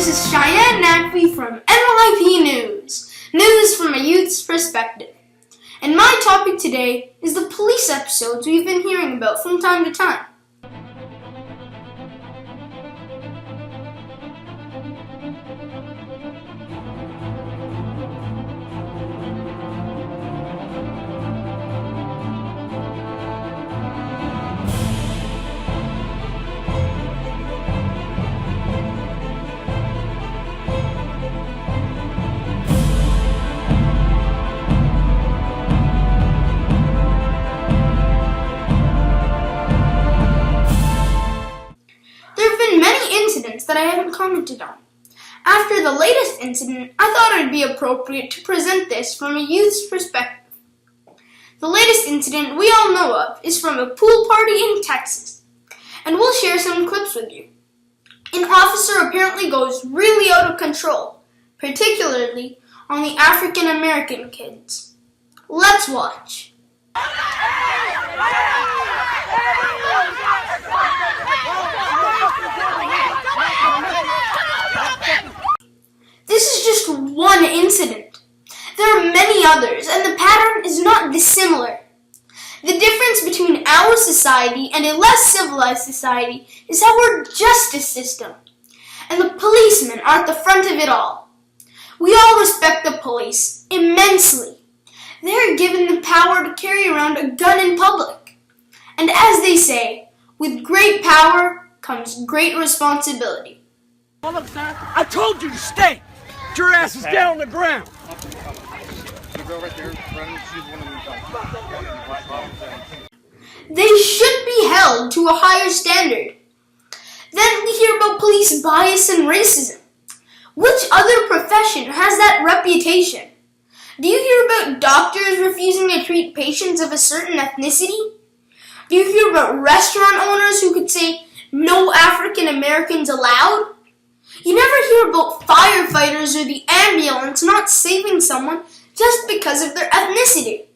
This is Shayan Naqvi from NYP News. News from a youth's perspective. And my topic today is the police episodes we've been hearing about from time to time. That I haven't commented on. After the latest incident, I thought it would be appropriate to present this from a youth's perspective. The latest incident we all know of is from a pool party in Texas, and we'll share some clips with you. An officer apparently goes really out of control, particularly on the African American kids. Let's watch. This is just one incident. There are many others, and the pattern is not dissimilar. The difference between our society and a less civilized society is our justice system, and the policemen are at the front of it all. We all respect the police immensely. They are given the power to carry around a gun in public. And as they say, with great power comes great responsibility. Well, look, sir, I told you to stay. Your ass is down on the ground. They should be held to a higher standard. Then we hear about police bias and racism. Which other profession has that reputation? Do you hear about doctors refusing to treat patients of a certain ethnicity? Do you hear about restaurant owners who could say, "No African Americans allowed"? You never hear about firefighters or the ambulance not saving someone just because of their ethnicity.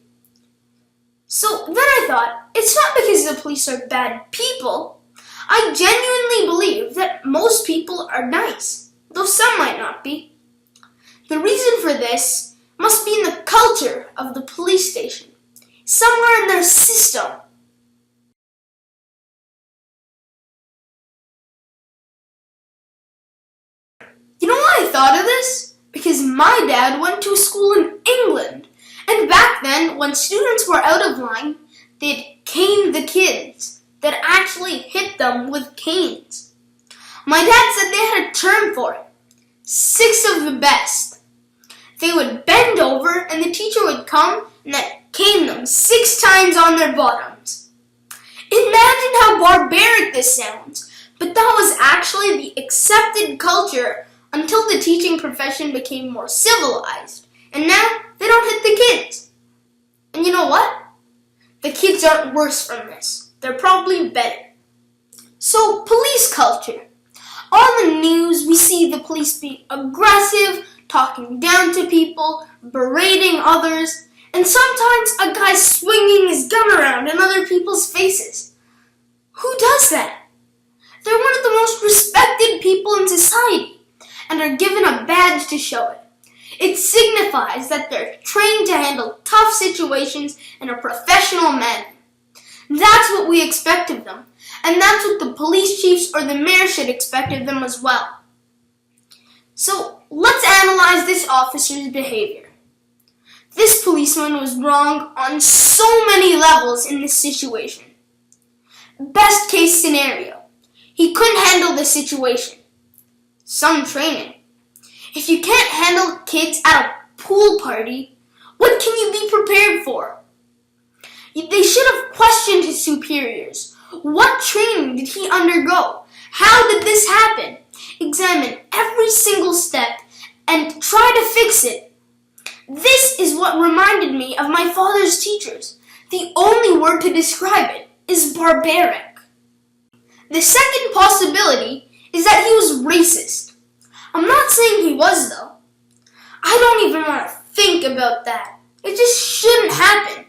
So then I thought, it's not because the police are bad people. I genuinely believe that most people are nice, though some might not be. The reason for this must be in the culture of the police station, somewhere in their system. You know why I thought of this? Because my dad went to a school in England, and back then, when students were out of line, they'd cane the kids that actually hit them with canes. My dad said they had a term for it, 6 of the best. They would bend over, and the teacher would come and then cane them 6 times on their bottoms. Imagine how barbaric this sounds, but that was actually the accepted culture until the teaching profession became more civilized, and now they don't hit the kids. And you know what? The kids aren't worse from this. They're probably better. So, police culture. On the news, we see the police being aggressive, talking down to people, berating others, and sometimes a guy swinging his gun around in other people's faces. Who does that? They're one of the most respected people in society, and are given a badge to show it. It signifies that they're trained to handle tough situations in a professional manner. That's what we expect of them, and that's what the police chiefs or the mayor should expect of them as well. So let's analyze this officer's behavior. This policeman was wrong on so many levels in this situation. Best case scenario, he couldn't handle the situation. Some training. If you can't handle kids at a pool party, what can you be prepared for? They should have questioned his superiors. What training did he undergo? How did this happen? Examine every single step and try to fix it. This is what reminded me of my father's teachers. The only word to describe it is barbaric. The second possibility is that he was racist. I'm not saying he was, though. I don't even want to think about that. It just shouldn't happen.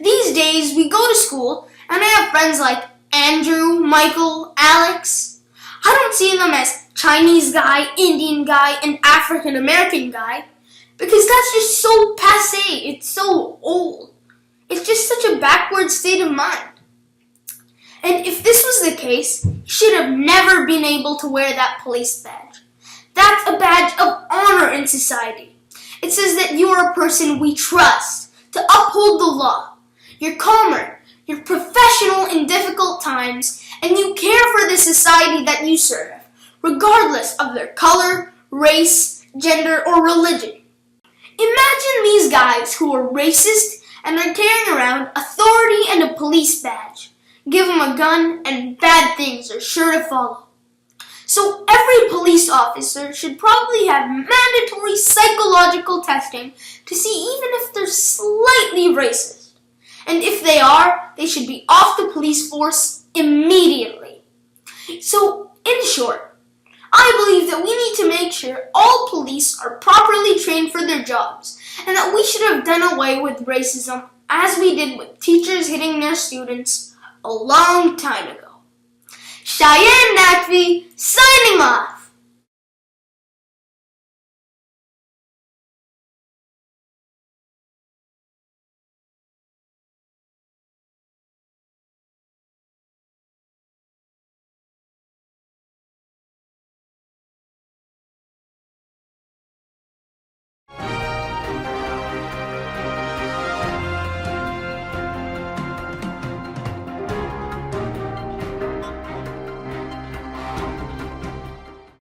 These days, we go to school, and I have friends like Andrew, Michael, Alex. I don't see them as Chinese guy, Indian guy, and African American guy, because that's just so passé, it's so old. It's just such a backward state of mind. And if this was the case, you should have never been able to wear that police badge. That's a badge of honor in society. It says that you are a person we trust to uphold the law. You're calmer, you're professional in difficult times, and you care for the society that you serve, regardless of their color, race, gender, or religion. Imagine these guys who are racist and are carrying around authority and a police badge. Give them a gun and bad things are sure to follow. So every police officer should probably have mandatory psychological testing to see even if they're slightly racist. And if they are, they should be off the police force immediately. So, in short, I believe that we need to make sure all police are properly trained for their jobs, and that we should have done away with racism as we did with teachers hitting their students a long time ago. Shayan Naqvi, signing off.